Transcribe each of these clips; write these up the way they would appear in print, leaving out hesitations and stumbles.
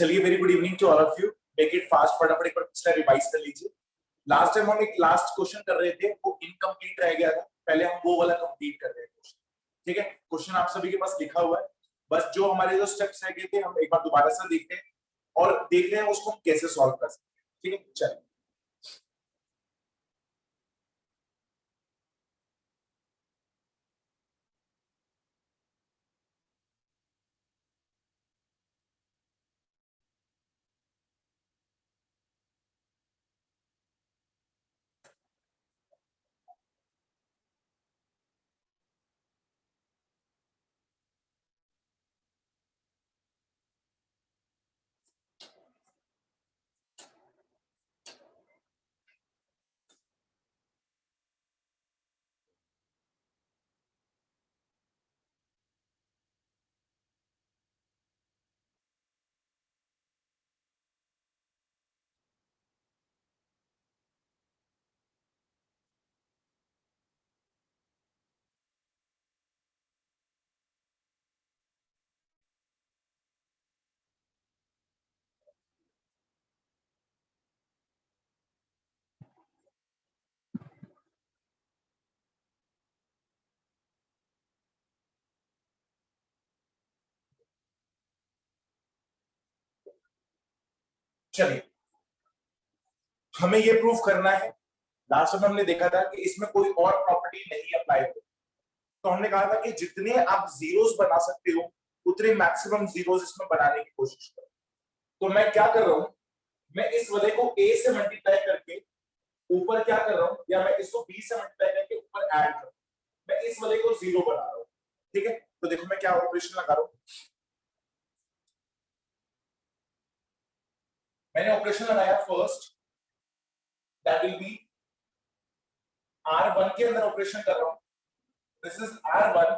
चलिए, very good evening to all of you. Make it fast, फटाफट एक बार पिछला रिवाइज कर लीजिए। लास्ट टाइम हम एक लास्ट क्वेश्चन कर रहे थे, वो इनकम्प्लीट रह गया था। पहले हम वो वाला कंप्लीट कर रहे हैं क्वेश्चन। ठीक है, क्वेश्चन आप सभी के पास लिखा हुआ है। बस जो हमारे जो स्टेप्स रह गए थे हम एक बार दोबारा से देखते हैं और देख रहे हैं उसको हम कैसे सॉल्व कर सकते हैं। ठीक है, चलिए। चलिए, हमें ये प्रूफ करना है। लास्ट में हमने देखा था कि इसमें कोई और प्रॉपर्टी नहीं अप्लाई होती। तो हमने कहा था कि जितने आप जीरोस बना सकते हो उतने मैक्सिमम जीरोस इसमें बनाने की कोशिश करो। तो मैं क्या कर रहा हूं, मैं इस वाले को a से मल्टीप्लाई करके ऊपर क्या कर रहा हूं, या मैं इसको b से मल्टीप्लाई करके ऊपर ऐड कर रहा हूं। मैं इस वाले को जीरो बना रहा हूं। ठीक है, तो देखो मैं क्या ऑपरेशन लगा रहा हूं। मैंने ऑपरेशन लगाया first, that will B r1 के अंदर ऑपरेशन कर रहा हूं। This is r1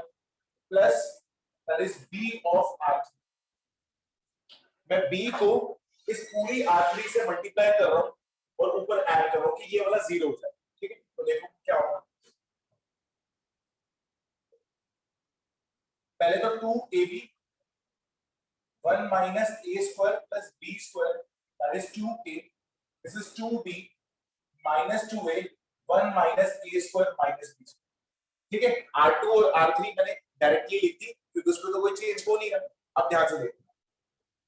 plus that is b of r3। मैं b को इस पूरी r3 से मल्टीप्लाई कर रहा हूं और ऊपर ऐड कर रहा हूं कि ये वाला जीरो हो जाए। ठीक है, तो देखो क्या होगा। पहले तो 2ab 1 minus a square plus b square, that is 2a. This is 2b minus 2a 1 minus a square minus b square. ठीक है, r2 और r3 मैंने डायरेक्टली लिख दी क्योंकि उसमें तो कोई चेंज हो नहीं रहा। अब ध्यान से देखो,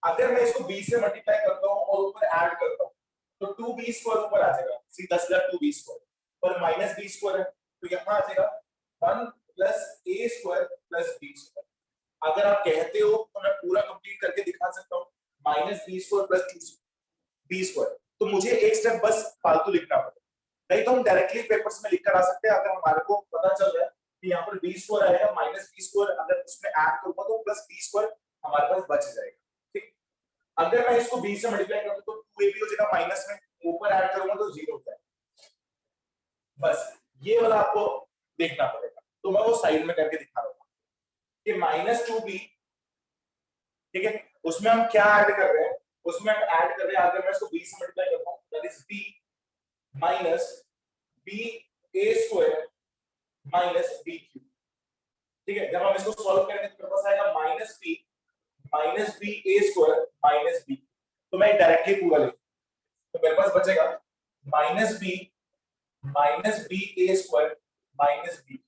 अगर मैं इसको b से मल्टीप्लाई करता हूं और ऊपर ऐड करता हूं तो 2b स्क्वायर ऊपर आ जाएगा, सीधा सीधा 2b स्क्वायर पर माइनस b स्क्वायर है तो यहां आ जाएगा 1 plus a square plus b square. अगर आप कहते हो तो मैं पूरा कंप्लीट करके दिखा सकता हूं, minus B square plus 2 B square. तो मुझे एक स्टेप बस फालतू लिखना पड़ेगा, नहीं तो हम डायरेक्टली पेपर्स में लिख कर आ सकते हैं। अगर हमारे को पता चल रहा है कि यहाँ पर बी स्क्वायर आएगा माइनस बी स्क्वायर, अगर उसमें ऐड करूंगा तो प्लस बी स्क्वायर हमारे पास बच जाएगा। ठीक, अगर मैं इसको बी से मल्टीप्लाई करूं तो 2ab हो जाएगा माइनस में, ऊपर ऐड करूंगा तो जीरो हो जाएगा। बस ये वाला आपको देखना पड़ेगा, तो मैं वो साइड में करके दिखा रहा हूं कि माइनस 2b। ठीक है, उसमें हम क्या ऐड कर रहे हैं, उसमें हम ऐड कर रहे हैं, अगर मैं इसको b से मल्टीप्लाई करता हूं that is b minus b a square minus b cube. ठीक है, जब हम इसको सॉल्व करेंगे तो मेरे पास आएगा minus b a square minus b। तो मैं डायरेक्टली पूरा लिख, तो मेरे पास बचेगा minus b a square minus b।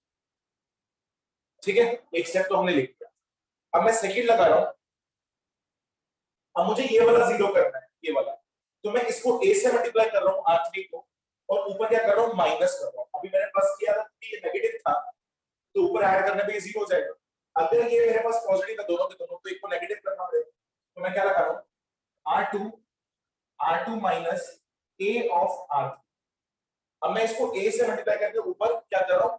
ठीक है, एक स्टेप तो हमने लिख दिया। अब मैं सेकंड लगा रहा हूं, अब मुझे ये वाला जीरो करना है, ये वाला। तो मैं इसको a से मल्टीप्लाई कर रहा हूं r3 को और ऊपर क्या कर रहा हूं, माइनस कर रहा हूं। अभी मैंने प्लस किया था क्योंकि ये नेगेटिव था तो ऊपर ऐड करने पे ये जीरो हो जाएगा। अगर ये मेरे पास पॉजिटिव है दोनों के दोनों तो एक को नेगेटिव करना पड़ेगा। तो मैं क्या लगा रहा हूं, r2 minus a of r3। अब मैं इसको a से मल्टीप्लाई करके ऊपर क्या कर रहा हूं,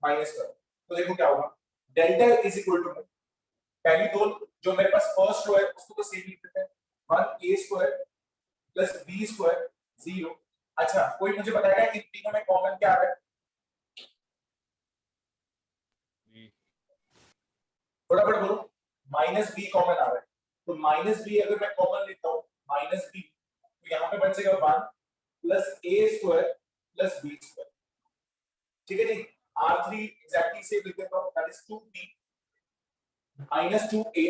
माइनस कर रहा हूं। तो देखो क्या होगा, डेल्टा इज इक्वल टू पहली दो जो मेरे पास फर्स्ट रो है उसको तो सेम लिख देते हैं, 1a square plus b square 0। अच्छा, कोई मुझे बताएगा कि तीनों में कॉमन क्या आ रहा है? फटाफट बोलो, माइनस b कॉमन आ रहा है। तो माइनस b अगर मैं कॉमन लेता हूं माइनस b, तो यहां पे बचेगा 1 plus a square plus b square. ठीक है जी, r3 एग्जैक्टली से लिख देता हूं, that is 2b minus 2a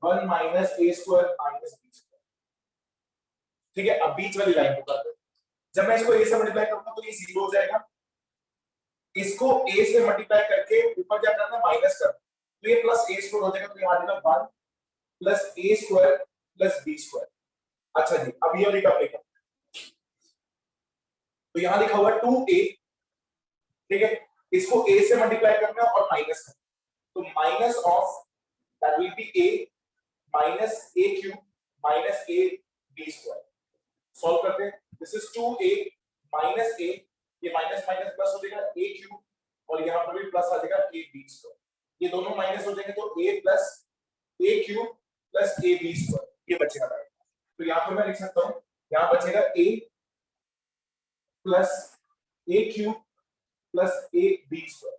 1 minus a square minus b square. ठीक है, अब बीच वाली लाइन को कर दो। जब मैं इसको a से मल्टीप्लाई करूंगा तो ये 0 हो जाएगा, इसको a से मल्टीप्लाई करके ऊपर क्या करना है, माइनस करना, तो ये प्लस a स्क्वायर हो जाएगा, तो यहाँ देना 1 plus a square plus b square. अच्छा जी, अब ये वाली टर्म लिखा, तो यहाँ लिखा हुआ 2a, ठीक है, इसको a से मल्टीप्लाई करना और माइनस करना, तो minus of that will B a minus a cube minus a b square. Solve करते हैं, this is 2a minus a, ये माइनस माइनस प्लस हो जाएगा a क्यूब, और यहाँ पर भी प्लस आ जाएगा a b स्क्वायर, ये दोनों माइनस हो जाएंगे तो a plus a cube plus a b square, ये बचेगा। तो यहाँ पर मैं लिख सकता हूँ, यहाँ बचेगा a plus a cube plus a b square.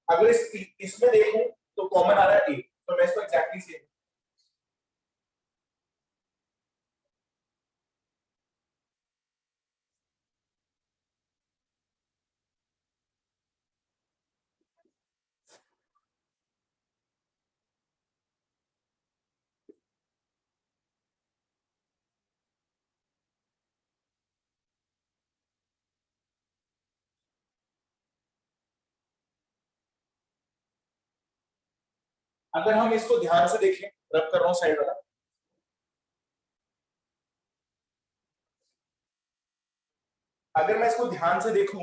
अगर इसमें देखूं तो कॉमन आ रहा है a, तो मैं इसको एग्जैक्टली सेम, अगर हम इसको ध्यान से देखें, रब कर रहा हूं साइड वाला, अगर मैं इसको ध्यान से देखूं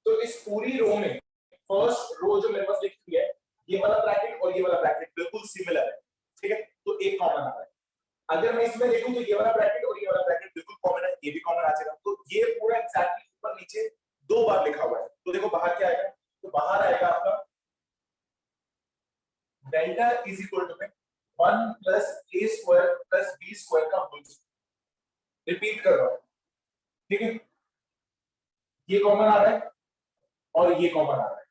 तो इस पूरी रो में फर्स्ट रो जो मेरे पास लिखी हुई है, ये वाला ब्रैकेट और ये वाला ब्रैकेट बिल्कुल सिमिलर है, ठीक है, तो एक कॉमन आ रहा है। अगर मैं इसमें देखूं तो ये वाला ब्रैकेट और ये वाला ब्रैकेट बिल्कुल कॉमन है, ये भी कॉमन आ जाएगा, तो ये पूरा एग्जैक्टली ऊपर नीचे दो बार लिखा हुआ है। तो देखो बाहर क्या आएगा, तो बाहर आएगा आपका डेल्टा इज इक्वल टू में 1 plus a square plus b square का होल स्क्वायर। रिपीट कर रहा हूं, ठीक है, ये कॉमन आ रहा है और ये कॉमन आ रहा है,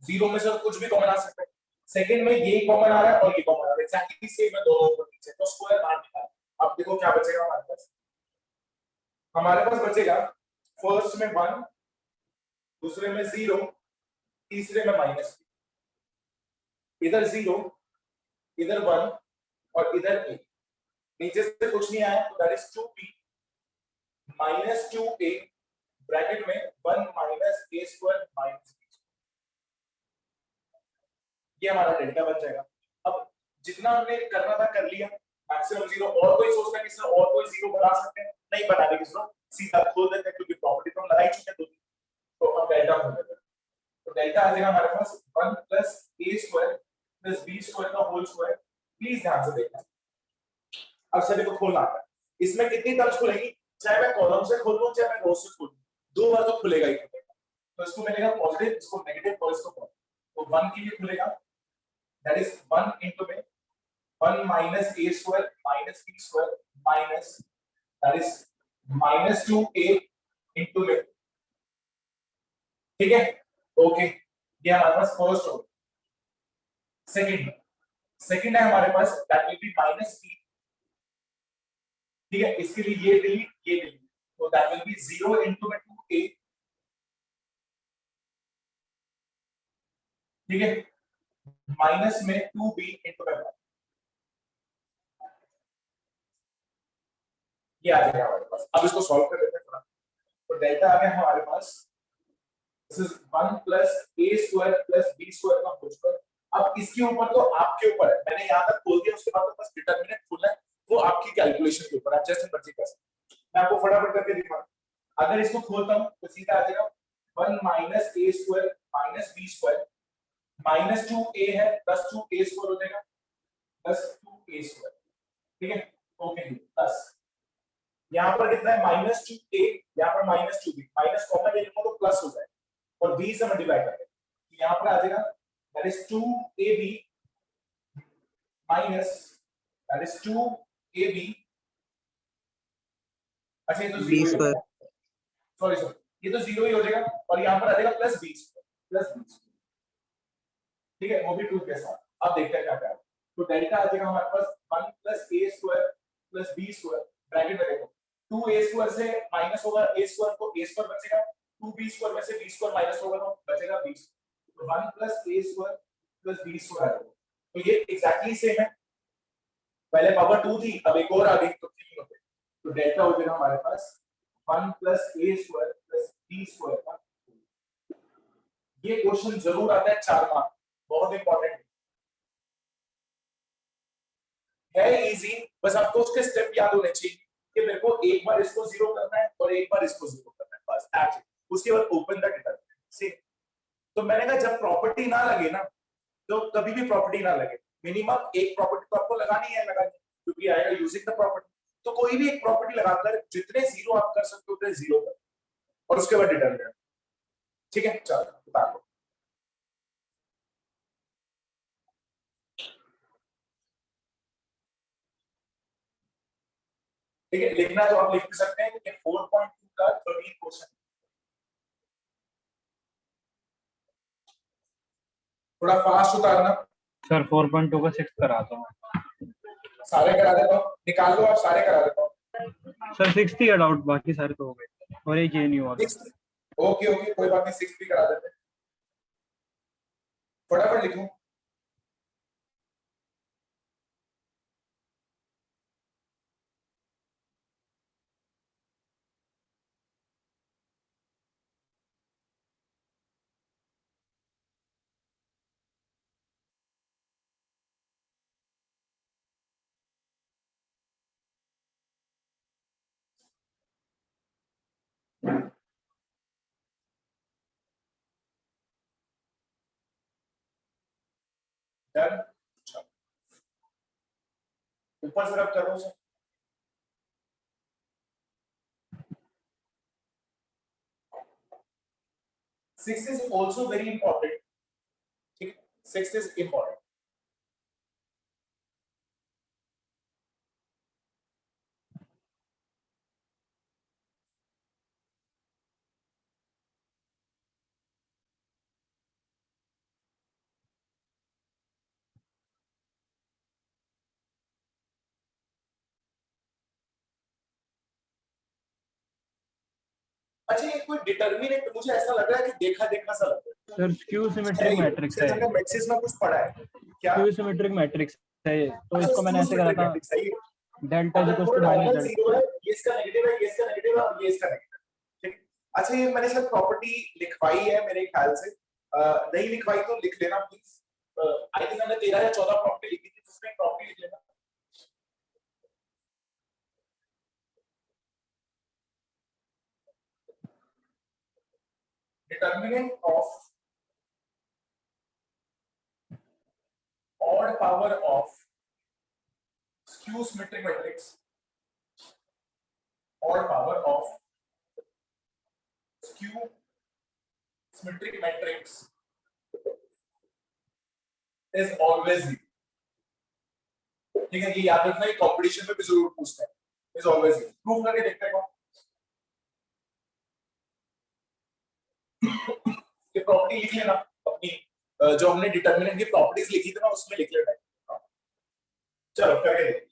जीरो में से कुछ भी कॉमन आ सकता है। सेकंड में ये कॉमन आ रहा है और ये कॉमन आ रहा है, एग्जैक्टली सेम है दोनों ऊपर नीचे, तो स्क्वायर बाहर निकाल। अब देखो क्या बचेगा हमारे पास बचेगा फर्स्ट में 1, दूसरे में 0, तीसरे में माइनस, इधर 0, इधर 1 और इधर a, नीचे से कुछ नहीं आया, तो that is 2b minus 2a bracket में 1 minus a square minus b, ये हमारा डेल्टा बन जाएगा। अब जितना हमने करना था कर लिया, मैक्सिमम 0, और कोई सोचता है कि सर और कोई 0 बना सकते हैं, नहीं बनाने की जरूरत, सीधा खोल देते हैं क्योंकि प्रॉपर्टी तो हम लगा ही चुके हैं, तो अब डेल्टा खोल देते हैं, तो डेल्टा आ जाएगा हमारे पास 1 plus a square plus b square का होल स्क्वायर। प्लीज ध्यान से देखना, अब सभी को खोलना आता है, इसमें कितनी टर्म्स खुलेगी, चाहे मैं कॉलम से खोल लूं चाहे मैं रो से खोल लूं, दो बार तो खुलेगा ही खुलेगा, तो इसको मिलेगा पॉजिटिव, इसको नेगेटिव और इसको पॉजिटिव, तो 1 के लिए खुलेगा दैट इज 1 इनटू में 1 minus a square minus b square minus that is minus 2a into में, ठीक है, ओके, ये हमारे पास फर्स्ट हो। सेकंड है हमारे पास that will be minus b, ठीक है, इसके लिए ये डिलीट, तो दैट विल बी 0 इनटू में 2a, ठीक है, माइनस में 2b इनटू में 1, ये आ जाएगा हमारे पास। अब इसको सॉल्व कर लेते हैं थोड़ा, तो डेल्टा आ गया हमारे पास, this is 1 plus a square plus b square का होल स्क्वायर। अब इसके ऊपर तो आपके ऊपर है, मैंने यहां तक खोल दिया, उसके बाद तो बस डिटरमिनेंट खोलना है, वो आपकी कैलकुलेशन के ऊपर, आप जैसे मर्जी कर सकते हैं। मैं आपको फटाफट करके दिखाऊं, अगर इसको खोलता हूं तो सीधा आ जाएगा 1 minus a square minus b square minus 2a है प्लस 2a स्क्वायर हो जाएगा प्लस 2a स्क्वायर, ठीक है, ओके, प्लस यहाँ पर कितना है माइनस 2a, यहाँ पर माइनस 2b, माइनस कॉमन ले लूंगा तो प्लस हो जाएगा और b से मल्टीप्लाई करके, तो यहाँ पर आ जाएगा that is 2ab minus that is 2ab, अच्छा ये तो 0 ही होगा, सॉरी ये तो 0 ही हो जाएगा, और यहाँ पर आ जाएगा प्लस b प्लस b, ठीक है, वो भी 2 के साथ। अब देखते हैं क्या क्या है, तो डेल्टा आ जाएगा हमारे पास 1 plus a square plus b square, bracket में देखो 2a स्क्वायर से माइनस होगा a स्क्वायर, तो a स्क्वायर बचेगा, 2b स्क्वायर में से b स्क्वायर माइनस होगा तो बचेगा b, तो 1 plus a square plus b square आ जाएगा, तो ये एग्जैक्टली सेम है, पहले पावर 2 थी अब एक और आ गई तो 3 हो गई, तो डेल्टा हो जाएगा हमारे पास 1 plus A square plus B square का। ये क्वेश्चन जरूर आता है 4 मार्क, बहुत इंपॉर्टेंट है, इजी। बस आपको उसके स्टेप याद होने चाहिए कि मेरे को एक बार इसको जीरो करना है और एक बार इसको जीरो करना है, बस दैट्स इट। उसके बाद ओपन द डिटरमिनेंट। सी, तो मैंने कहा जब प्रॉपर्टी ना लगे ना, तो कभी भी प्रॉपर्टी ना लगे, मिनिमम एक प्रॉपर्टी तो आपको लगानी है, लगानी, क्योंकि आएगा यूजिंग द प्रॉपर्टी। तो कोई भी एक प्रॉपर्टी लगाकर जितने जीरो आप कर सकते हो उतने जीरो कर, और उसके बाद डिटरमिनेंट। ठीक है, चलो बता दो। ठीक है, लिखना तो आप लिख सकते हैं कि 4.2 का 13 क्वेश्चन। थोड़ा फास्ट उतारना सर। 4.2 का 6 करा दो। सारे करा देता हूँ, निकाल दो आप, सारे करा देता हूँ सर। 6 ही है डाउट, बाकी सारे तो हो गए और एक ये नहीं हुआ। ओके ओके, कोई बात नहीं, 6 भी करा देते हैं, फटाफट लिखूं। डन, ऊपर से रब करो sir. Six is also very important. ठीक, 6 is important. अच्छा, ये कोई डिटरमिनेंट मुझे ऐसा लग रहा है कि देखा देखा सा लग रहा सर स्क्यू सिमेट्रिक मैट्रिक्स है। हमने मैट्रिक्स में कुछ पढ़ा है क्या? स्क्यू सिमेट्रिक मैट्रिक्स है ये, तो अच्छा, इसको मैंने ऐसे करा था, delta is equal to minus delta. Zero है, ये इसका नेगेटिव है, ये इसका नेगेटिव है और ये इसका नेगेटिव है। ठीक, अच्छा ये मैंने शायद प्रॉपर्टी लिखवाई है मेरे ख्याल से, नहीं लिखवाई तो लिख लेना प्लीज। आई थिंक हमने 13 या 14 प्रॉपर्टी लिखी थी, उसमें प्रॉपर्टी लिख लेना। Determinant of odd power of skew symmetric matrix, odd power of skew symmetric matrix is always zero. ठीक है, ये याद रखना, ये कंपटीशन में भी जरूर पूछते हैं, is always zero। प्रूव करके देखते हैं कौन। ये प्रॉपर्टी लिख लेना अपनी, जो हमने डिटरमिनेंट की प्रॉपर्टीज लिखी थी ना उसमें लिख लेना। चलो करके देखते हैं।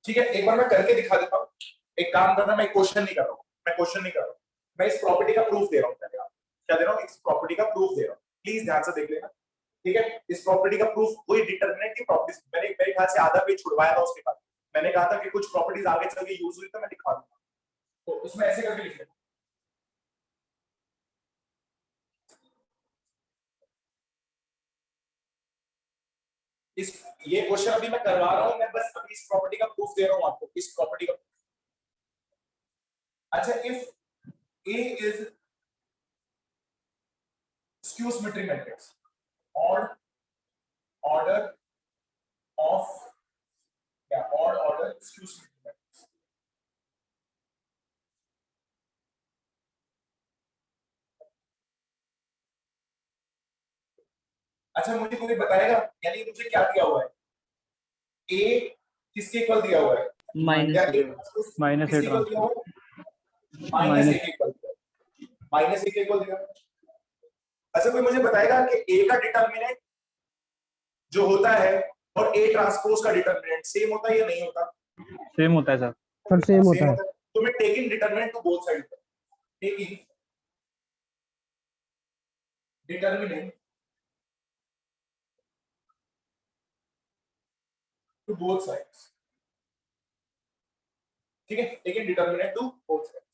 ठीक है, एक बार मैं करके दिखा देता हूँ। एक काम करना, मैं क्वेश्चन नहीं कर रहा हूँ, मैं क्वेश्चन नहीं कर रहा हूँ, मैं इस प्रॉपर्टी का प्रूफ दे रहा हूँ। क्या दे रहा हूँ? इस प्रॉपर्टी का प्रूफ दे रहा हूँ, प्लीज ध्यान से देख लेना। ठीक है, इस प्रॉपर्टी का प्रूफ वही डिटरमिनेंट की प्रॉपर्टीज, मैंने मेरे ख्याल से आधा पेज छुड़वाया था, उसके बाद मैंने कहा था कि कुछ प्रॉपर्टीज आगे चल के यूज हुई तो मैं दिखा दूंगा, तो उसमें ऐसे करके लिख लेना। इस ये क्वेश्चन अभी मैं करवा रहा हूँ, मैं बस अभी इस प्रॉपर्टी का प्रूफ दे रहा हूँ आपको, इस प्रॉपर्टी का। अच्छा, if A is skew symmetric matrix, odd order of, yeah, odd order skew symmetric matrix, अच्छा मुझे कोई बताएगा, यानी मुझे क्या दिया हुआ है? A किसके इक्वल दिया हुआ है? माइनस माइनस किसके इक्वल दिया हुआ है? माइनस एक इक्वल दिया, माइनस एक इक्वल दिया। अच्छा कोई मुझे बताएगा कि A का डिटरमिनेंट जो होता है और A ट्रांसपोज का डिटरमिनेंट सेम होता है या नहीं होता? सेम होता है सर। सर सेम होता है। तो मैं taking determinant to both side, taking determinant to both sides, ठीक है, taking determinant to both sides.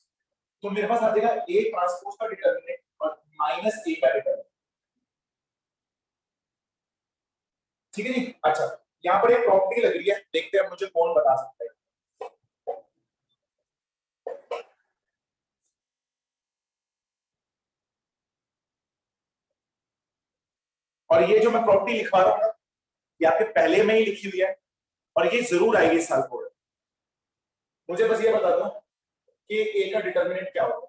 तो मेरे पास आ जाएगा ए ट्रांसपोज का डिटरमिनेंट और माइनस ए का डिटरमिनेंट, ठीक है जी। अच्छा, यहाँ पर एक प्रॉपर्टी लग रही है, देखते हैं मुझे कौन बता सकता है। और ये जो मैं प्रॉपर्टी लिखवा रहा हूँ ना, ये आपके पहले में ही लिखी हुई है और ये जरूर आएगी इस साल कोड। मुझे बस ये बता दो कि ए का डिटरमिनेंट क्या होगा।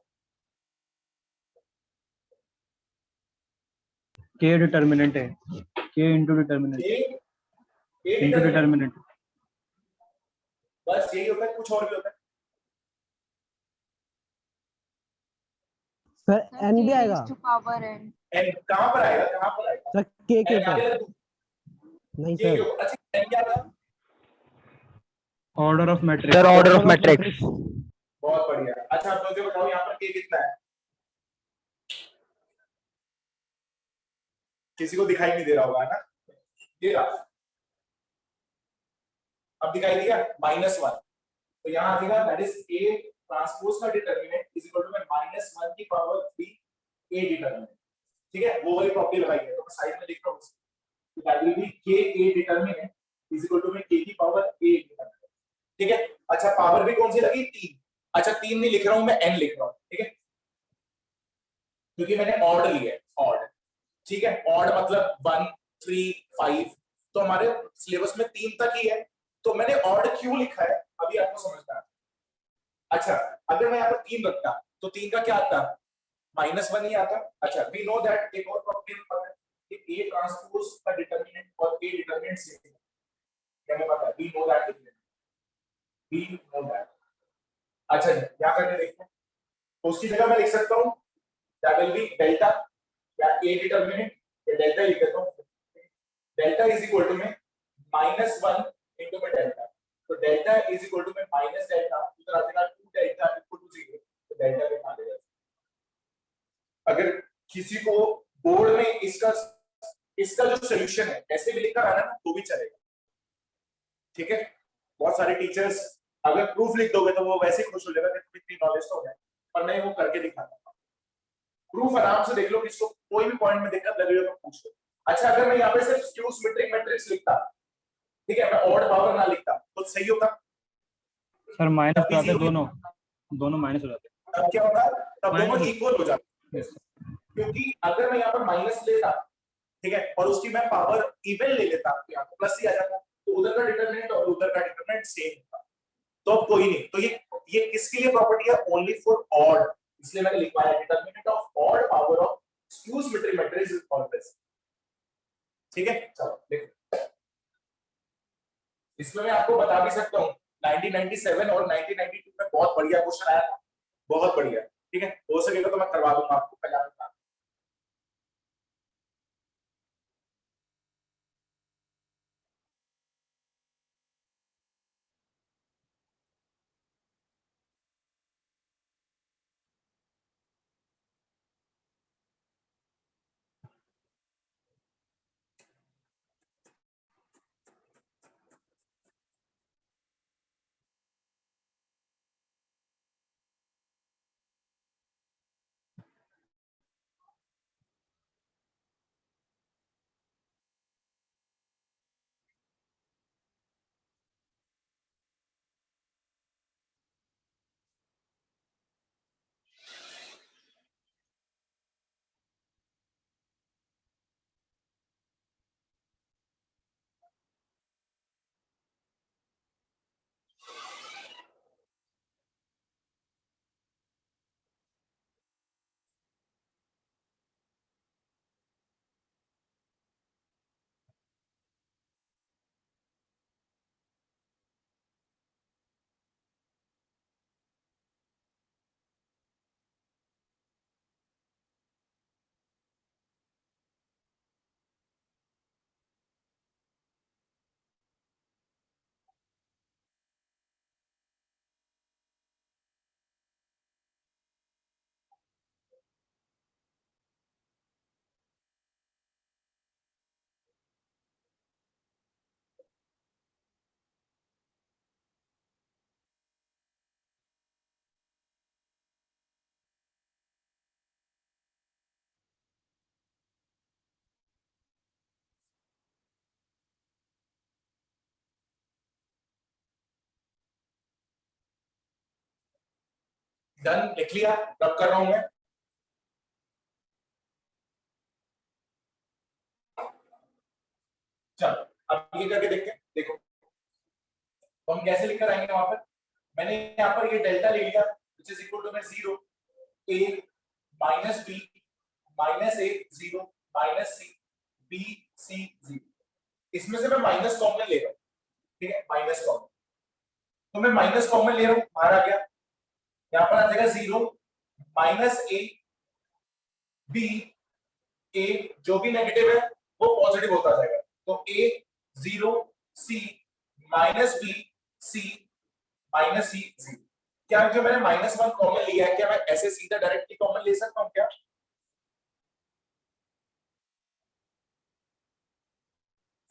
के डिटर्मिनेंट है, के इंटू डिटर्मिनेंट, ए इंटू डिटर्मिनेंट। बस यही होता है, कुछ और भी होता है? सर एन भी आएगा पावर एन। एन कहां पर आएगा, कहां पर आएगा? सर के एन ऊपर आगे लग दूं? नहीं के सर ऊपर। अच्छा, एन क्या था? Order of matrix. Sir order of matrix. बहुत बढ़िया। अच्छा, आप मुझे बताओ यहाँ पर के कितना है? किसी को दिखाई नहीं दे रहा होगा, है ना? ये रहा, अब दिखाई दिया, -1। तो यहाँ आ जाएगा दैट इज ए ट्रांसपोज का डिटरमिनेंट इज इक्वल टू -1 की पावर 3 ए डिटरमिनेंट, ठीक है, वो वाली प्रॉपर्टी लगाई है, तो मैं साइड में लिख रहा हूँ, तो दैट विल बी के ए डिटरमिनेंट इज इक्वल टू के की पावर ए डिटरमिनेंट, ठीक है। अच्छा, पावर भी कौन सी लगी? 3। अच्छा, 3 नहीं लिख रहा हूं मैं, n लिख रहा हूं, ठीक है, क्योंकि मैंने ऑर्डर लिया है, ऑर्ड, ठीक है। ऑर्ड मतलब 1 3 5, तो हमारे सिलेबस में 3 तक ही है, तो मैंने ऑर्ड क्यों लिखा है अभी आपको समझना है। अच्छा, अगर मैं यहाँ पर 3 रखता तो 3 का क्या आता? -1 ही आता। अच्छा, वी नो दैट एक और प्रॉपर्टी पता है कि ए ट्रांसपोज का डिटरमिनेंट और ए डिटरमिनेंट सेम है, हमें पता है, we know that, we know that. अच्छा जी, यहाँ करके देखते हैं, तो उसकी जगह मैं लिख सकता हूँ दैट विल बी डेल्टा या ए डिटरमिनेंट या डेल्टा लिख देता हूँ। डेल्टा इज इक्वल टू में -1 इनटू में डेल्टा, तो डेल्टा इज इक्वल टू में माइनस डेल्टा, इधर आ जाएगा 2 डेल्टा इक्वल टू 0, तो डेल्टा के आ जाएगा। अगर किसी को बोर्ड में इसका जो सॉल्यूशन है ऐसे भी लिखकर आना ना तो भी चलेगा, ठीक है। बहुत सारे टीचर्स अगर प्रूफ लिख दोगे तो वो वैसे खुश हो जाएगा कि तुम्हें इतनी नॉलेज तो है, पर मैं वो करके दिखाता हूं। प्रूफ आराम से देख लो, किसको कोई भी पॉइंट में दिक्कत लग रही हो तो पूछ लो। अच्छा, अगर मैं यहाँ पे सिर्फ स्क्यू सिमेट्रिक मैट्रिक्स लिखता, ठीक है, मैं ऑड पावर ना लिखता तो सही होता? सर माइनस हो जाते, दोनों माइनस हो जाते। तब क्या होता? तब दोनों Minus। इक्वल हो जाते, क्योंकि अगर मैं यहाँ पर माइनस लेता, ठीक है, और उसकी मैं पावर इवन ले लेता तो यहाँ पर प्लस ही आ जाता, तो उधर का डिटरमिनेंट और उधर का डिटरमिनेंट सेम होता। तो अब कोई नहीं, तो ये किसके लिए प्रॉपर्टी है? ओनली फॉर ऑड, इसलिए मैंने लिखवाया determinant of odd power of skew symmetric matrix is always, ठीक है। चलो देखो, इसमें मैं आपको बता भी सकता हूँ 1997 और 1992 में बहुत बढ़िया क्वेश्चन आया था, बहुत बढ़िया, ठीक है, हो सकेगा तो मैं करवा दूंगा आपको पहले। डन, लिख लिया, रब कर रहा हूं मैं। चलो अब ये करके देखते हैं। देखो तो हम कैसे लिख कर आएंगे वहां पर। मैंने यहाँ पर ये डेल्टा ले लिया which is equal to में 0 a minus b minus a 0 minus c b c 0। इसमें से मैं माइनस कॉमन ले रहा हूँ, ठीक है, माइनस कॉमन। तो मैं माइनस कॉमन ले रहा हूँ, बाहर आ गया, यहाँ पर आ जाएगा 0 माइनस a b a जो भी नेगेटिव है वो पॉजिटिव होता जाएगा। तो a 0 c minus b c minus c 0। क्या जो मैंने -1 कॉमन लिया है, क्या मैं ऐसे सीधा डायरेक्टली कॉमन ले सकता हूं क्या?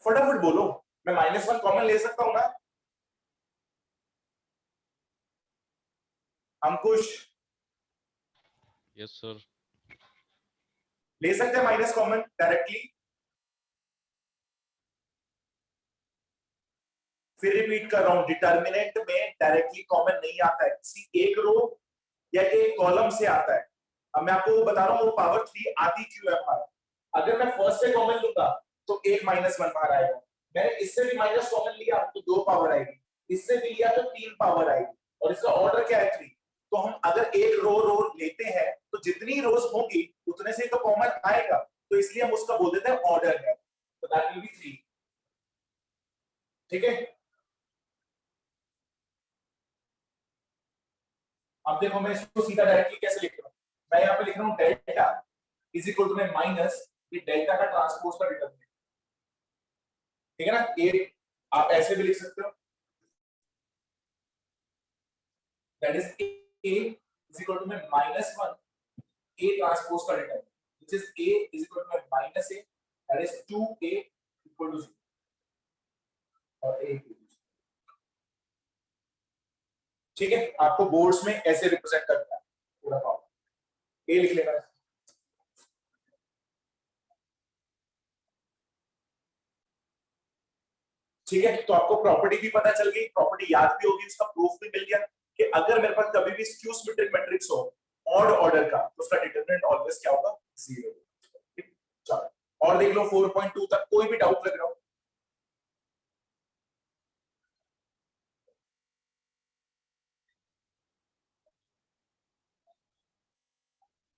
फटाफट बोलो, मैं -1 कॉमन ले सकता हूं ना? अंकुश यस सर, ले सकते हैं माइनस कॉमन डायरेक्टली? फिर रिपीट कर रहा हूं, डिटर्मिनेंट में डायरेक्टली कॉमन नहीं आता है, किसी एक रो या एक कॉलम से आता है। अब मैं आपको बता रहा हूं वो पावर 3 आती क्यों है हमारा। अगर मैं फर्स्ट से कॉमन लूंगा तो 1 -1 बाहर आएगा, मैंने इससे भी माइनस कॉमन लिया तो 2 पावर आएगी, इससे भी लिया तो 3 पावर आएगी, और इसका ऑर्डर क्या है 3। तो हम अगर एक रो लेते हैं तो जितनी रोज होंगी उतने से तो कॉमन आएगा, तो इसलिए हम उसका बोल देते हैं ऑर्डर है, तो दैट विल बी 3। ठीक है, अब देखो मैं इसको सीधा डायरेक्टली कैसे लिख रहा हूं। मैं यहां पे लिख रहा हूं डेल्टा इज इक्वल टू में माइनस ये डेल्टा का ट्रांसपोज का डिटरमिनेंट, ठीक है ना। ए आप ऐसे भी लिख सकते हो, that is A is equal to में -1 ए ट्रांसपोज का determinant which is A is equal to में minus A, that is 2a equal to 0 और a इक्वल टू 0। ठीक है, आपको बोर्ड्स में ऐसे रिप्रेजेंट करना है पूरा पावर। ए लिख लेना है, ठीक है। तो आपको प्रॉपर्टी भी पता चल गई, प्रॉपर्टी याद भी होगी, उसका प्रूफ भी मिल गया कि अगर मेरे पास कभी भी स्क्यू सिमेट्रिक मैट्रिक्स हो ऑड ऑर्डर का तो उसका डिटरमिनेंट ऑलवेज क्या होगा 0। चलो और देख लो 4.2 तक, कोई भी डाउट लग रहा हो?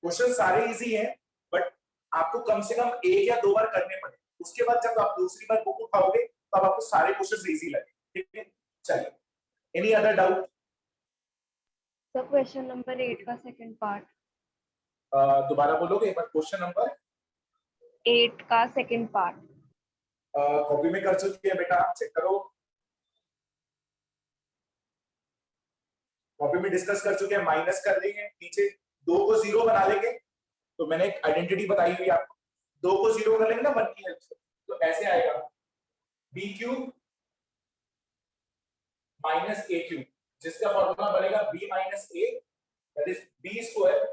क्वेश्चन सारे इजी हैं, बट आपको कम से कम 1 या 2 बार करने पड़े, उसके बाद जब आप दूसरी बार बुक उठाओगे तब आपको सारे क्वेश्चन इजी लगे। ठीक है, चलिए, any other doubt? So question number 8 का second part. दोबारा बोलोगे एक बार, क्वेश्चन नंबर 8 का second part. कॉपी में कर चुकी है बेटा, चेक करो। कॉपी में डिस्कस कर चुके हैं, माइनस कर देंगे नीचे, 2 को 0 बना लेंगे। तो मैंने एक आइडेंटिटी बताई हुई आपको, 2 को 0 कर लेंगे ना 1 की हेल्प से, तो ऐसे आएगा B cube minus A cube, जिसका फॉर्मूला बनेगा B minus A, that is B square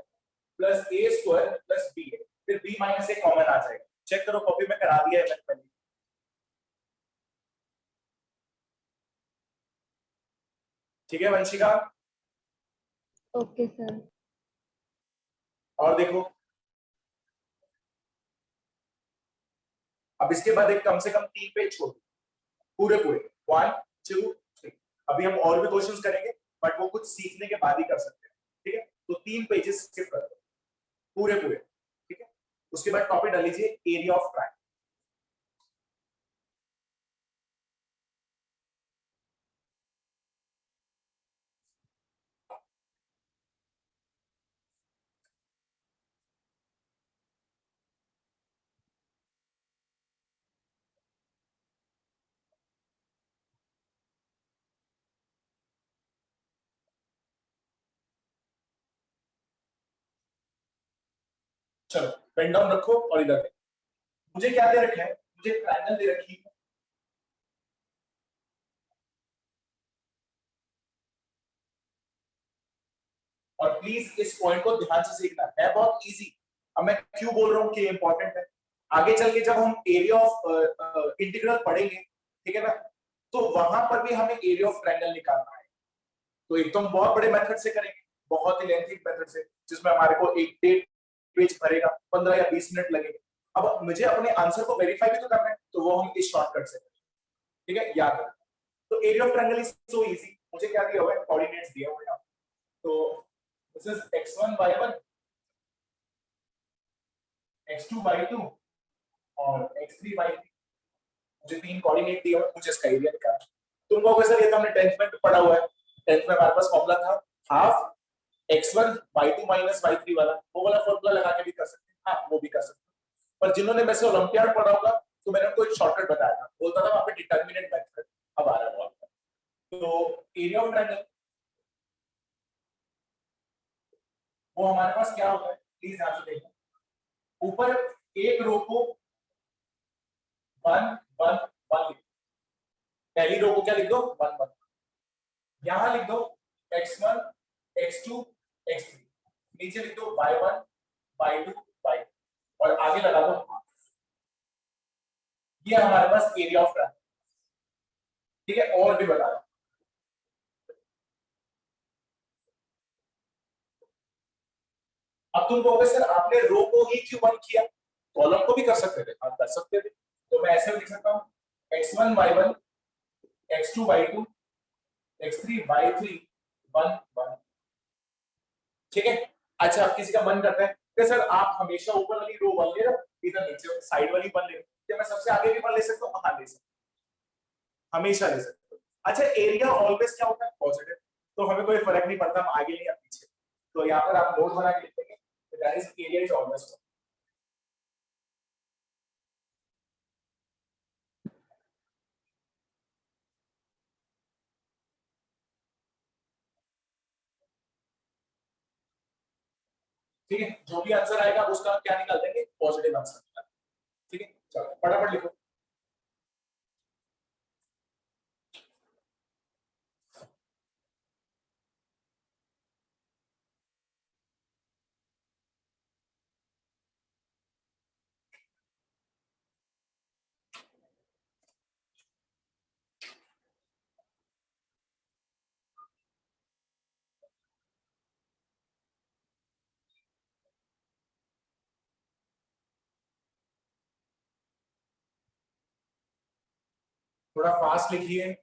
plus A square plus B, फिर बी माइनस ए कॉमन आ जाएगा। चेक करो, कॉपी में करा दिया है मैंने पहले। ठीक है वंशिका? Okay sir. और देखो, अब इसके बाद एक कम से कम 3 पेज छोड़, पूरे 1 2 3। अभी हम और भी क्वेश्चंस करेंगे, बट वो कुछ सीखने के बाद ही कर सकते हैं। ठीक है, तो 3 पेजेस स्किप कर दो पूरे। ठीक है, उसके बाद टॉपिक डाल लीजिए एरिया ऑफ ट्रायंगल। चलो पेन डाउन रखो और इधर देखो, मुझे क्या दे रखा है, मुझे ट्रायंगल दे रखी है। और प्लीज इस पॉइंट को ध्यान से सीखना है, बहुत इजी। अब मैं क्यों बोल रहा हूँ कि इंपॉर्टेंट है, आगे चल के जब हम एरिया ऑफ इंटीग्रल पढ़ेंगे, ठीक है ना, तो वहां पर भी हमें एरिया ऑफ ट्रायंगल निकालना है। तो एक तो हम बहुत बड़े मेथड से करेंगे, बहुत ही लेंथी मेथड से, जिसमें हमारे को एक डेट पेज भरेगा, 15 या 20 मिनट लगेंगे। अब मुझे अपने आंसर को वेरीफाई भी तो करना है, तो वो हम इस शॉर्टकट से, ठीक है, याद रखना। तो area of triangle is so easy. मुझे क्या दिया हुआ है, कोऑर्डिनेट्स दिया हुआ है। तो this is x1 y1, x2 y2 और x3 y3। मुझे तीन कोऑर्डिनेट दिए हुए, मुझे इसका एरिया निकालना है। तुम कहोगे सर ये तो हमने 10th में पढ़ा हुआ है। 10th में हमारे पास फॉर्मूला था हाफ x1 y2 y3 वाला, वो वाला फॉर्मूला लगा के भी कर सकते हैं। हाँ, वो भी कर सकते हैं। पर जिन्होंने वैसे ओलंपियाड पढ़ा होगा तो मैंने उनको एक शॉर्टकट बताया था, बोलता था वहां पे डिटरमिनेंट मेथड। अब आ रहा है वो आपका। तो एरिया ऑफ ट्रायंगल वो हमारे पास क्या होता है, प्लीज ध्यान से देखो। ऊपर एक रो को 1 1 1 लिख, पहली रो को क्या लिख दो, 1 1। यहां लिख दो x1 x2 x3, नीचे लिख दो y1 y2 y, और आगे लगा दो हाफ। ये हमारे पास एरिया ऑफ ट्रायंगल, ठीक है। और भी बता रहा हूं, अब तुम कहोगे सर आपने रो को ही क्यों 1 किया, कॉलम को भी कर सकते थे। आप कर सकते थे, तो मैं ऐसे लिख सकता हूं x1 y1 x2 y2 x3 y3 1 1, ठीक है। अच्छा, अब किसी का मन करता है कि सर आप हमेशा ऊपर वाली रो 1 ले रहे हो, इधर नीचे साइड वाली 1 ले रहे हो, क्या मैं सबसे आगे भी 1 ले सकता हूं? हाँ, ले सकता हूं, हमेशा ले सकता हूं। अच्छा, एरिया ऑलवेज क्या होता है, पॉजिटिव, तो हमें कोई फर्क नहीं पड़ता हम आगे नहीं या पीछे। तो यहाँ पर आप नोट बना के लिख देंगे, that is area is always. ठीक है, जो भी आंसर आएगा उसका क्या निकाल देंगे, पॉजिटिव आंसर निकाल। ठीक है, चलो फटाफट लिखो। थोड़ा फास्ट लिखिए।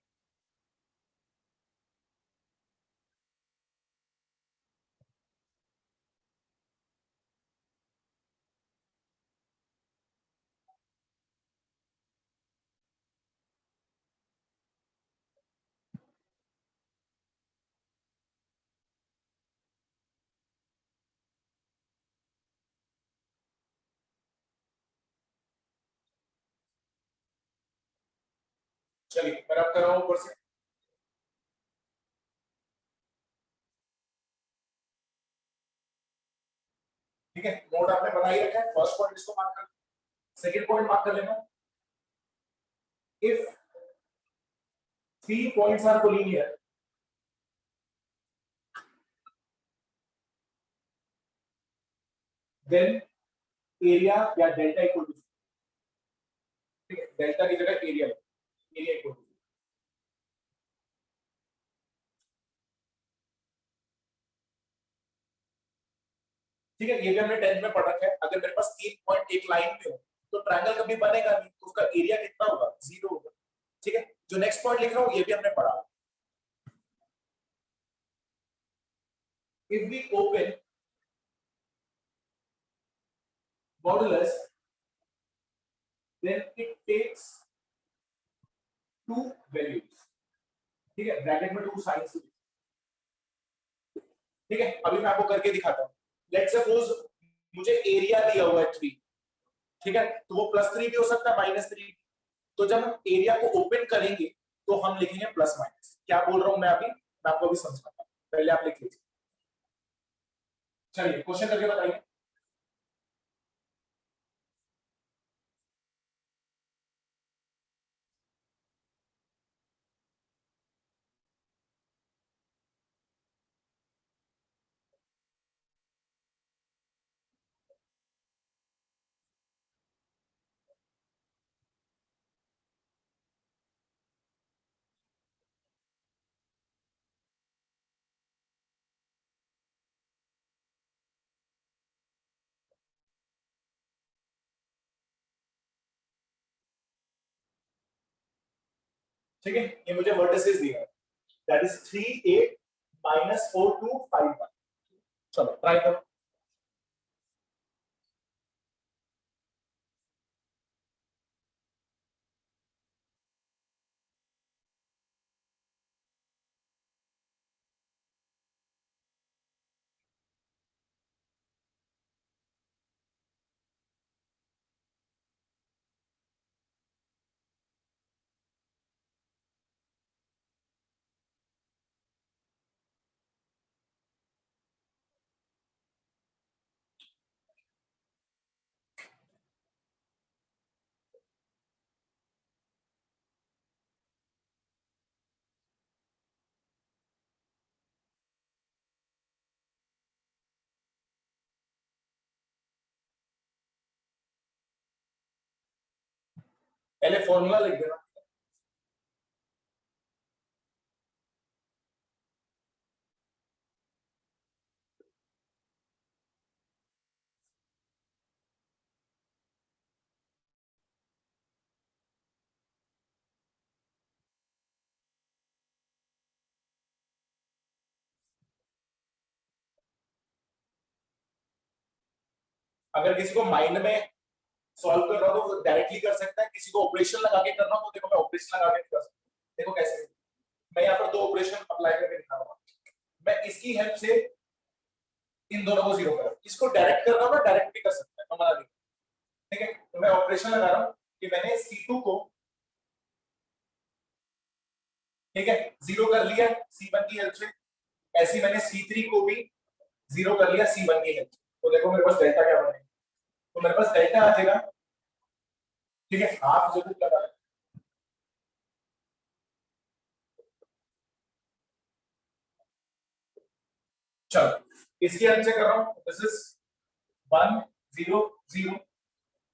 चलिए मैं रब कर रहा हूं ऊपर से। ठीक है, नोट आपने बना ही रखा है। फर्स्ट पॉइंट इसको मार्क कर, सेकंड पॉइंट मार्क कर लेना। If 3 points are collinear, then area या डेल्टा इक्वल टू, ठीक है, डेल्टा की जगह एरिया, एरिया इक्वल टू। ठीक है, ये भी हमने 10th में पढ़ रखा है। अगर मेरे पास 3 पॉइंट एक लाइन में हो तो ट्रायंगल कभी बनेगा नहीं, तो उसका एरिया कितना होगा, 0 होगा। ठीक है, जो नेक्स्ट पॉइंट लिख रहा हूं ये भी हमने पढ़ा। If we open modulus, then it takes two values। ठीक है, ब्रैकेट में 2 साइंस। ठीक है, अभी मैं आपको करके दिखाता हूं। लेट्स सपोज मुझे एरिया दिया हुआ है 3, ठीक है, तो वो +3 भी हो सकता है -3। तो जब हम एरिया को ओपन करेंगे तो हम लिखेंगे प्लस माइनस। क्या बोल रहा हूं मैं अभी, मैं आपको अभी समझाता हूं, पहले आप लिख लीजिए। चलिए क्वेश्चन करके बताइए। ठीक है, ये मुझे वर्टिसेस दिया है, दैट इज 3 8 माइनस 4 2 5 1। चलो ट्राई करो। पहले फॉर्मूला लिख देना। अगर किसी को माइंड में सॉल्व करना हो तो डायरेक्टली कर सकता है, किसी को ऑपरेशन लगा के करना हो तो देखो मैं ऑपरेशन लगा के कर सकता हूं। देखो कैसे, मैं यहाँ पर दो ऑपरेशन अप्लाई करके दिखा रहा हूँ। मैं इसकी हेल्प से इन दोनों को जीरो करूँ, इसको डायरेक्ट करना हो ना डायरेक्ट भी कर सकता है, मैं मना नहीं। ठीक है, तो मैं ऑपरेशन लगा रहा हूँ कि मैंने C2 को, ठीक है, जीरो कर लिया C1 की हेल्प से, ऐसे ही मैंने C3 को भी जीरो कर लिया C1 की हेल्प से। तो देखो मेरे पास डेल्टा क्या बनेगा, तो मेरे पास डेल्टा आ जाएगा, ठीक है, हाफ जो कुछ लगा, चलो इसकी हेल्प से कर रहा हूँ, दिस इज 1 0 0।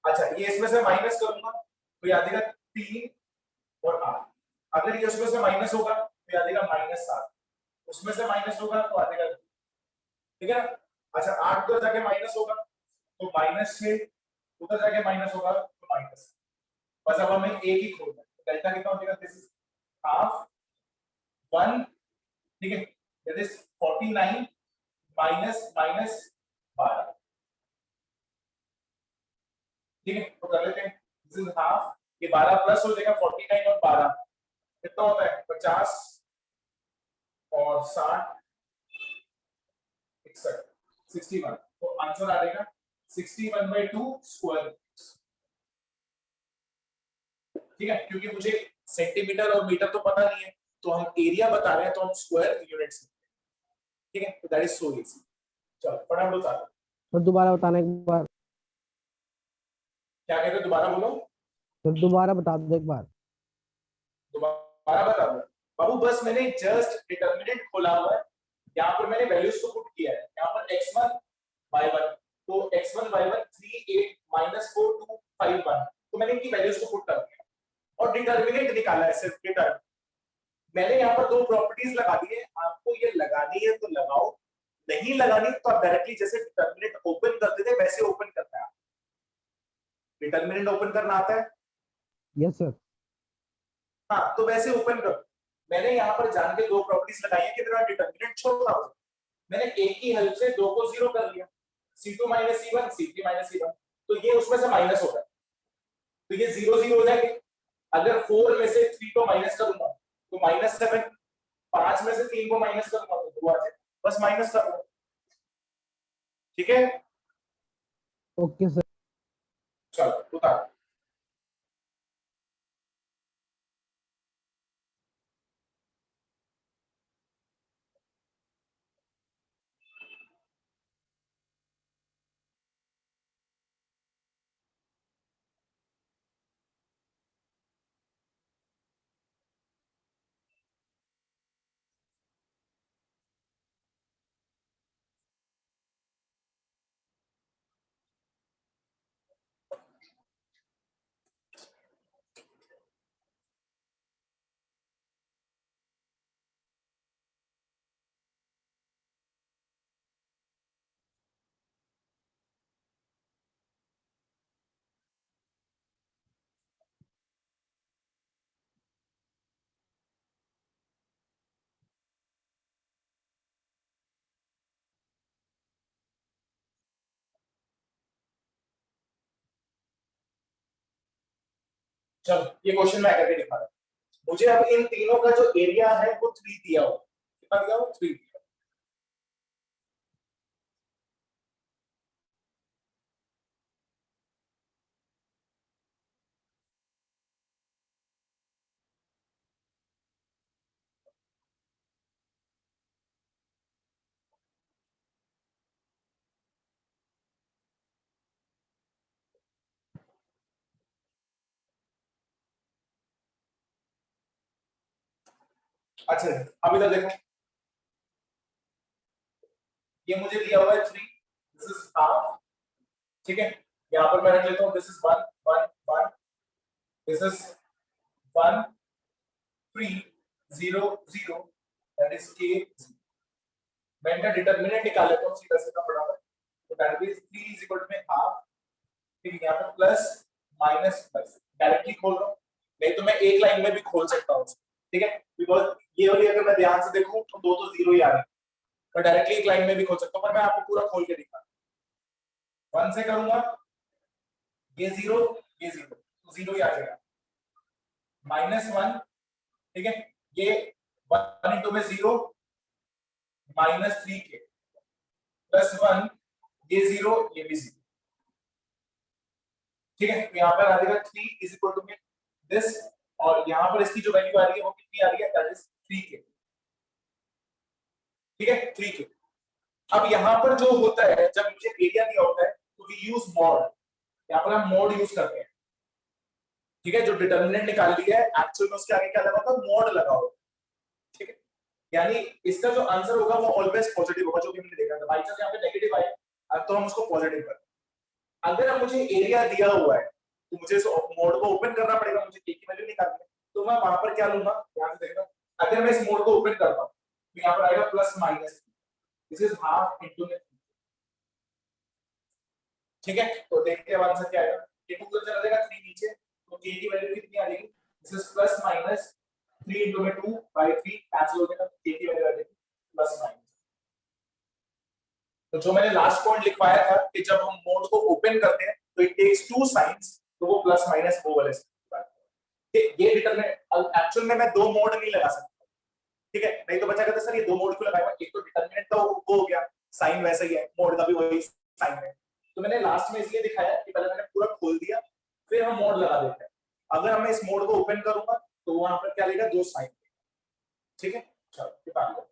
अच्छा ये इसमें से माइनस करूंगा तो ये आ जाएगा 3 और 8। अगर ये उसमें से माइनस होगा तो ये आ जाएगा -7, उसमें से माइनस होगा तो आ जाएगा, ठीक है ना। अच्छा 8 उधर जाके माइनस होगा तो -6, उधर जाके माइनस होगा तो माइनस, बस अब हमें एक ही खोलना है, तो डेल्टा कितना हो जाएगा, दिस इज हाफ 1, ठीक है, दैट इज 49 माइनस माइनस 12। ठीक है, तो कर लेते हैं, दिस इज हाफ, ये 12 प्लस हो जाएगा 49 और 12 कितना होता है 50 और 60 61 61, तो आंसर आ जाएगा 61/2 स्क्वायर। ठीक है, क्योंकि मुझे सेंटीमीटर और मीटर तो पता नहीं है, तो हम एरिया बता रहे हैं तो हम स्क्वायर यूनिट्स, ठीक है, तो दैट इज सो इजी। चलो फटाफट बता दो, सर दोबारा बताना एक बार। क्या कहते हो, दोबारा बोलो। सर दोबारा बता दो एक बार। दोबारा बता दो बाबू, बस मैंने जस्ट डिटरमिनेंट खोला हुआ है, यहाँ पर मैंने वैल्यूज को पुट किया है, यहाँ पर x1 y1, तो x1 y1 3 8 -4 2 5 1, तो मैंने इनकी वैल्यूज को पुट कर दिया और डिटरमिनेंट निकाला है, सिर्फ डिटरमिनेंट। मैंने यहाँ पर दो प्रॉपर्टीज लगा दी है, आपको ये लगानी है तो लगाओ, नहीं लगानी तो आप डायरेक्टली जैसे डिटरमिनेंट ओपन करते थे वैसे ओपन करना है। डिटरमिनेंट ओपन करना आता है, यस सर। हाँ, तो वैसे ओपन करो। मैंने यहाँ पर जान के दो प्रॉपर्टीज लगाई है कि तेरा डिटरमिनेंट छोटा हो, मैंने एक की हेल्प से दो को जीरो कर लिया, C2 C1 C3 C1, तो ये उसमें से माइनस होगा, तो ये 0 0 हो जाएंगे। अगर 4 में से 3 को माइनस करूंगा तो -7, 5 में से 3 को माइनस करूंगा तो 2 आ जाएगा, बस माइनस कर लो, ठीक है। Okay sir. चलो उतार। चलो ये क्वेश्चन मैं करके दिखा रहा हूं। मुझे अब इन तीनों का जो एरिया है वो 3 दिया हुआ, कितना दिया हुआ? 3 दिया। अच्छा अब इधर देखो, ये मुझे दिया हुआ है 3, दिस इज हाफ, ठीक है। यहाँ पर मैं रख लेता हूँ this is 1 1 1, this is 1 3 0 0, that is k। मैं इनका डिटरमिनेंट निकाल लेता हूँ सीधा सीधा फटाफट। तो that is 3 is equal to में हाफ, ठीक है। यहाँ पे प्लस माइनस प्लस डायरेक्टली खोल रहा हूँ, नहीं तो मैं एक लाइन में भी खोल सकता हूँ, ठीक है। बिकॉज ये वाली अगर मैं ध्यान से देखूं तो दो तो जीरो ही आ रही है, मैं डायरेक्टली एक लाइन में भी खोल सकता हूँ, पर मैं आपको पूरा खोल के दिखा। 1 से करूंगा, ये 0 ये 0, तो 0 ही आ जाएगा। -1, ठीक है। ये 1 इंटू में 0 -3k +1, ये 0 ये भी 0, ठीक है। तो यहाँ पर आ जाएगा 3 इज इक्वल टू में दिस, और यहाँ पर इसकी जो वैल्यू आ रही है वो कितनी आ रही है? दैट इज 3k, ठीक है 3k। अब यहाँ पर जो होता है जब मुझे एरिया दिया होता है तो वी यूज मॉड, यहाँ पर हम मॉड यूज करते हैं, ठीक है। जो डिटरमिनेंट निकाल लिया है एक्चुअल में उसके आगे क्या लगा होगा? मॉड लगा होगा, ठीक है। यानी इसका जो आंसर होगा वो ऑलवेज पॉजिटिव होगा, जो कि हमने देखा था। बाई चांस यहाँ पे नेगेटिव आए अब तो हम उसको पॉजिटिव करें। अगर अब मुझे एरिया दिया हुआ है तो मुझे इस मोड को ओपन करना पड़ेगा, मुझे k की वैल्यू निकालनी है, तो मैं वहां पर क्या लूंगा? ध्यान से देखना, अगर मैं इस मोड को ओपन करता हूं तो यहाँ पर आएगा plus minus, this is half into में, ठीक है। तो देखते हैं आंसर क्या आएगा। ये टू तो चला जाएगा 3 नीचे, तो k की वैल्यू कितनी आ जाएगी? This is plus minus 3 into में 2 बाय 3 कैंसिल हो जाएगा, k की वैल्यू आ जाएगी प्लस माइनस। तो जो मैंने लास्ट पॉइंट लिखवाया था कि जब हम मोड को ओपन करते हैं तो इट टेक्स टू साइंस, तो वो प्लस माइनस वो वाले ये डिटरमिनेंट एक्चुअल में मैं दो मोड नहीं लगा सकता, ठीक है। नहीं तो बच्चा कहता सर ये दो मोड क्यों लगाया? एक तो डिटरमिनेंट का वो हो गया, साइन वैसा ही है, मोड का भी वही साइन है। तो मैंने लास्ट में इसलिए दिखाया कि पहले मैंने पूरा खोल दिया फिर हम मोड लगा देते हैं। अगर मैं इस मोड को ओपन करूंगा तो वहां पर क्या लेगा? दो साइन, ठीक है। चलो निकाल लो।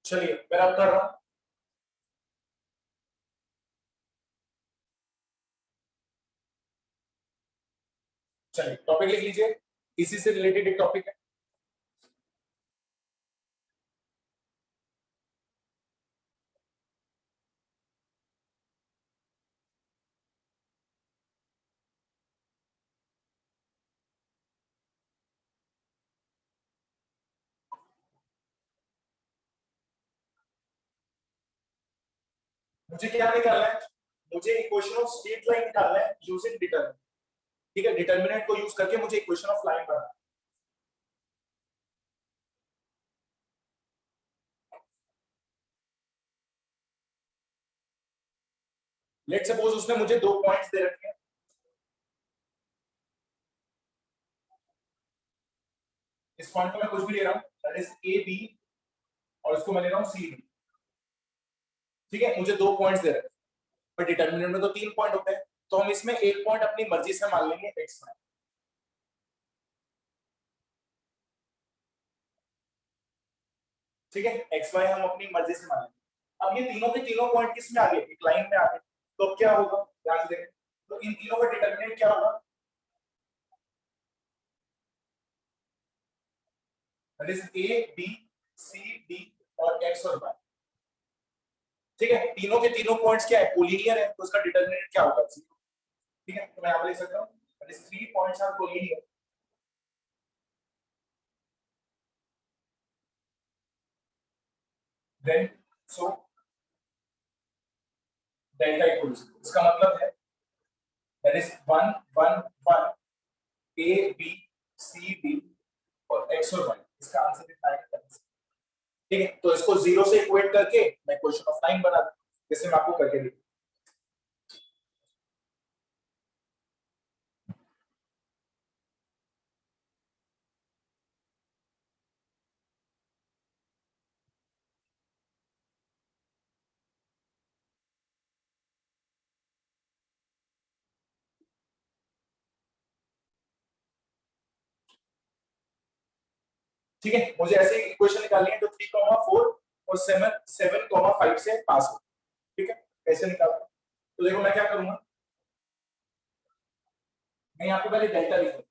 चलिए मैं अब कर रहा हूं। चलिए टॉपिक लिख लीजिए, इसी से रिलेटेड एक टॉपिक है। मुझे क्या निकालना है? मुझे इक्वेशन ऑफ स्ट्रेट लाइन निकालना है यूजिंग डिटरमिनेंट, ठीक है। डिटरमिनेंट को यूज करके मुझे इक्वेशन ऑफ लाइन बनाना है। लेट सपोज उसने मुझे दो पॉइंट्स दे रखे हैं, इस पॉइंट को मैं कुछ भी ले रहा हूं, दैट इज ए बी, और इसको मैं ले रहा हूं सी डी। ठीक है, मुझे 2 पॉइंट्स दे रहे हैं, पर डिटरमिनेंट में तो 3 पॉइंट होते हैं, तो हम इसमें एक पॉइंट अपनी मर्जी से मान लेंगे एक्स वाई। ठीक है, एक्स वाई हम अपनी मर्जी से मान लेंगे। अब ये तीनों के तीनों पॉइंट किस में आ गए, एक लाइन में आ गए, तो अब क्या होगा, ध्यान से देखें, तो इन तीनों का डिटरमिनेंट क्या होगा, that is A B C D और एक्स और वाई। ठीक है, तीनों के तीनों पॉइंट्स क्या है, कोलिनियर है, तो उसका डिटरमिनेंट क्या होगा, 0। ठीक है, तो मैं यहां पर लिख सकता हूं that is 3 points are collinear, then so delta equal to 0। इसका मतलब है that is 1 1 1 A B C D और एक्स और वाई, इसका आंसर है फाइंड। ठीक है, तो इसको 0 से इक्वेट करके मैं क्वेश्चन ऑफ लाइन बना दूं, जैसे मैं आपको करके दिखाऊं। ठीक है, मुझे ऐसे इक्वेशन निकालनी है जो 3,4 और 7,5 से पास हो। ठीक है, कैसे निकालते हैं, तो देखो मैं क्या करूंगा, मैं यहाँ पे पहले डेल्टा लिखूंगा।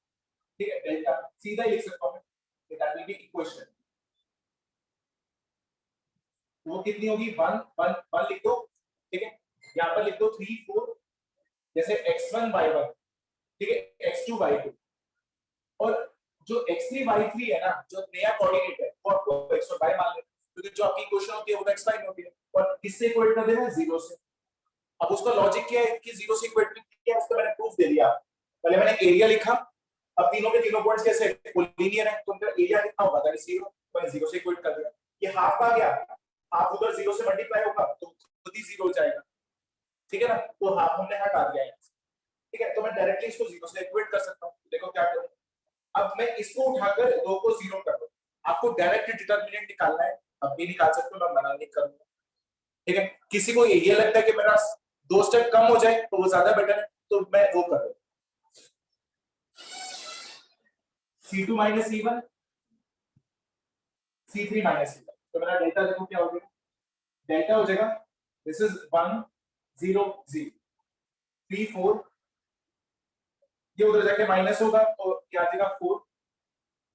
ठीक है, डेल्टा सीधा ही लिख सकता हूं मैं, दैट विल बी इक्वेशन, वो कितनी होगी, 1 1 1 लिख दो। ठीक है, यहाँ पर लिख दो 3 4, जैसे x1 y1, ठीक है, x2 y2, और जो x3 y3 है ना, जो नया कोऑर्डिनेट है वो आपको x और y मान लेना, क्योंकि जो आपकी इक्वेशन होती है वो x y में होती है, और किससे इक्वेट कर देना है, 0 से। अब उसका लॉजिक क्या है कि 0 से इक्वेट किया, उसका मैंने प्रूफ दे दिया। पहले मैंने एरिया लिखा, अब तीनों के तीनों पॉइंट्स कैसे कोलिनियर है, तो उनका एरिया कितना होगा, दैट इज 0, तो मैंने 0 से इक्वेट कर दिया। ये हाफ आ गया, हाफ उधर 0 से मल्टीप्लाई होगा तो खुद ही 0 हो जाएगा। ठीक है ना, तो हाफ हमने हटा दिया है। ठीक है, तो मैं डायरेक्टली इसको 0 से इक्वेट कर सकता हूं। देखो क्या करूं, अब मैं इसको उठाकर 2 को 0 कर दूं, आपको डायरेक्ट डिटरमिनेंट निकालना है, अब भी निकाल सकते हो, मैं मना नहीं करूंगा। ठीक है, किसी को ये लगता है कि मेरा 2 स्टेप कम हो जाए तो वो ज्यादा बेटर है, तो मैं वो कर रहा हूं, C2 minus C1 C3 minus C1, तो मेरा डेल्टा देखो क्या हो जाएगा, डेल्टा हो जाएगा दिस इज 1 0 0 3 4, ये उधर जाके माइनस होगा तो क्या आ जाएगा 4,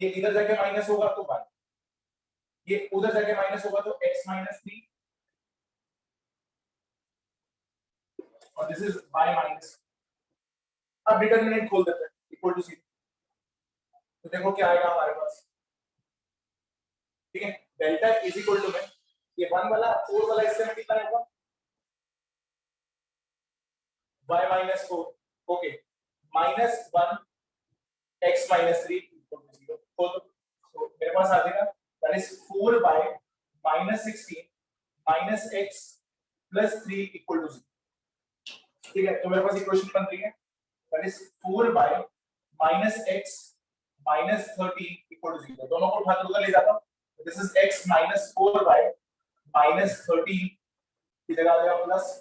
ये इधर जाके माइनस होगा तो 1, ये उधर जाके माइनस होगा तो x माइनस 3, और दिस इज y माइनस। अब डिटरमिनेंट खोल देते हैं, इक्वल टू 0, तो देखो क्या आएगा हमारे पास। ठीक है, डेल्टा इज इक्वल टू में ये 1 वाला 4 वाला इससे मल्टीप्लाई होगा, y minus 4, okay, minus 1 x minus 3 equal to 0, तो मेरे पास आ जाएगा that is 4 by minus 16 minus x plus 3 equal to 0। ठीक है, तो मेरे पास इक्वेशन बन रही है that is 4 by minus x minus 30 equal to 0, दोनों को उठा कर उधर ले जाता हूं, this is x minus 4 by minus 30 की जगह आ जाएगा प्लस,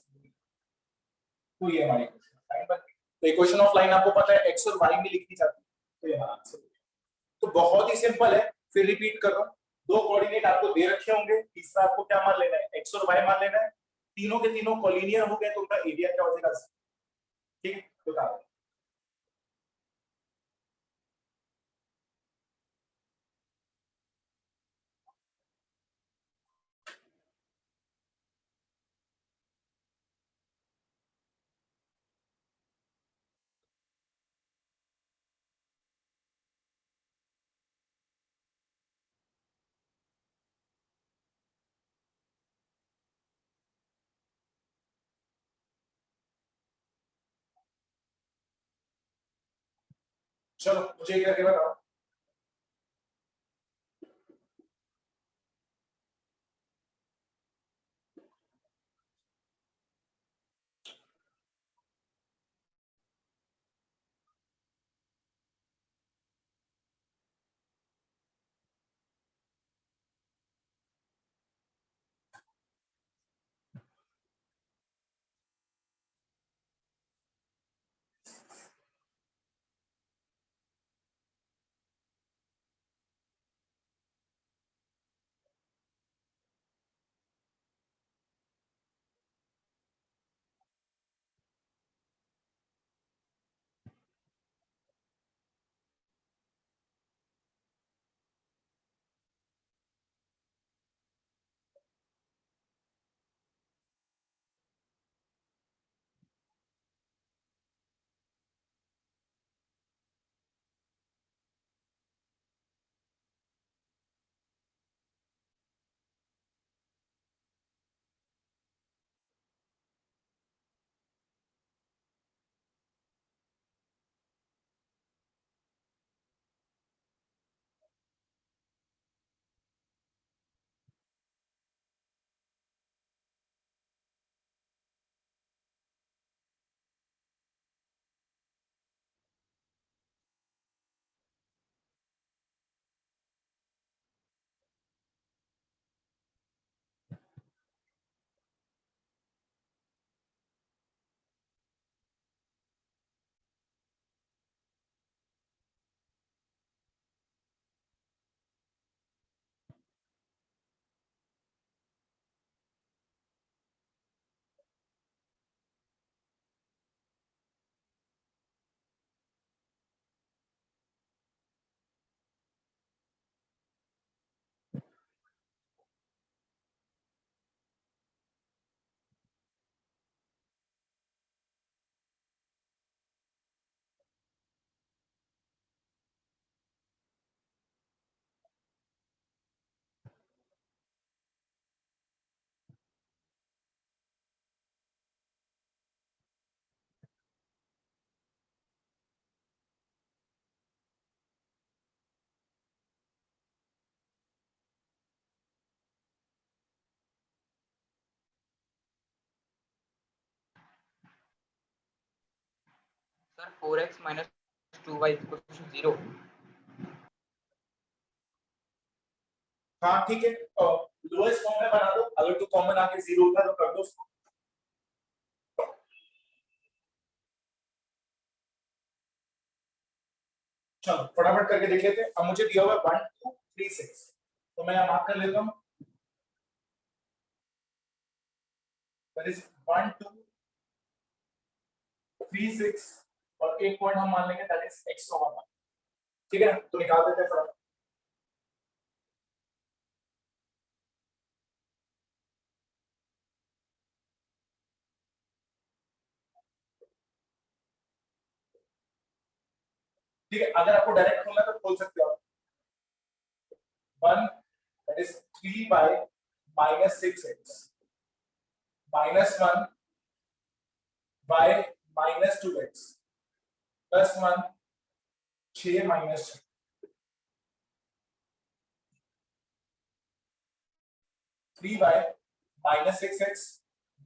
तो ये हमारी इक्वेशन बन गई। तो इक्वेशन ऑफ लाइन आपको पता है x और y में लिखनी जाती है, तो ये हमारा आंसर। तो बहुत ही सिंपल है, फिर रिपीट कर रहा हूं, 2 कोऑर्डिनेट आपको दे रखे होंगे, तीसरा आपको क्या मान लेना है, x और y मान लेना है, तीनों के तीनों कोलिनियर हो गए तो उनका एरिया क्या हो जाएगा। ठीक है, तो बताओ, चलो मुझे एक करके बताओ, sir 4x minus 2y equals to 0. हाँ ठीक है, लोएस्ट फॉर्म में बना दो, अगर तो कॉमन आके 0 होता है तो कर दो उसको। चलो फटाफट करके देख लेते हैं। अब मुझे दिया हुआ है 1 2 3 6, तो मैं यहाँ मार्क कर लेता हूँ। दैट इज 1 2 3 6 और एक पॉइंट हम मान लेंगे दैट इज x, 1। ठीक है, तो निकाल देते हैं फटाफट। ठीक है, अगर आपको डायरेक्ट खोलना है तो खोल सकते हो आप। 1 that is 3y minus 6x minus 1 y minus 2x plus 1 6 minus 6। 3y minus 6x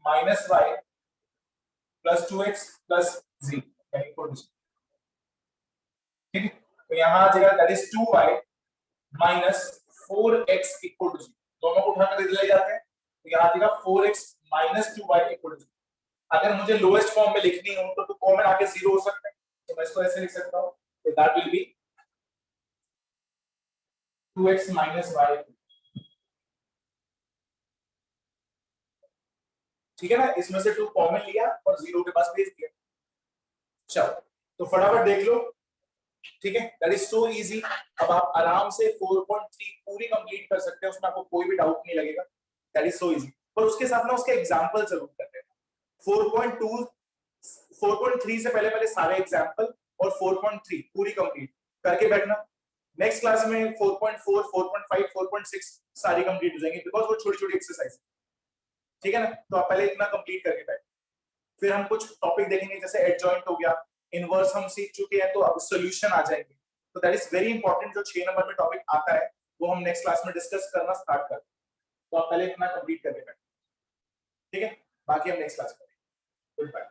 minus y plus 2x plus z यानी इक्वल टू। ठीक है, तो यहाँ आ जाएगा that is 2y minus 4x equal to 0। दोनों को उठाकर ले जाते हैं तो यहाँ आ जाएगा 4x minus 2y equal to 0। अगर मुझे लोएस्ट फॉर्म में लिखनी हो तो कॉमन आके 0 हो सकता है, तो मैं इसको ऐसे लिख सकता हूँ, तो that will B 2x minus y। ठीक है ना, इसमें से 2 कॉमन लिया और 0 के पास भेज दिया। चलो तो फटाफट देख लो। ठीक है, दैट इज सो इजी। अब आप आराम से 4.3 पूरी कंप्लीट कर सकते हैं, उसमें आपको कोई भी डाउट नहीं लगेगा। दैट इज सो इजी, पर उसके साथ ना उसके एग्जांपल जरूर करते हैं। 4.2 4.3 से पहले पहले सारे एग्जांपल और 4.3 पूरी कंप्लीट करके बैठना। नेक्स्ट क्लास में 4.4 4.5 4.6 सारी कंप्लीट हो जाएंगी, बिकॉज वो छोटी छोटी एक्सरसाइज। ठीक है ना, तो आप पहले इतना कंप्लीट करके बैठ, फिर हम कुछ टॉपिक देखेंगे जैसे एडजॉइंट हो गया, इनवर्स हम सीख चुके हैं, तो अब सॉल्यूशन आ जाएंगे। तो दैट इज वेरी इंपॉर्टेंट। जो 6 नंबर में टॉपिक आता है वो हम नेक्स्ट क्लास में डिस्कस करना स्टार्ट करते हैं, तो आप पहले इतना कंप्लीट करके बैठ। ठीक है, बाकी हम नेक्स्ट क्लास में। Good bye.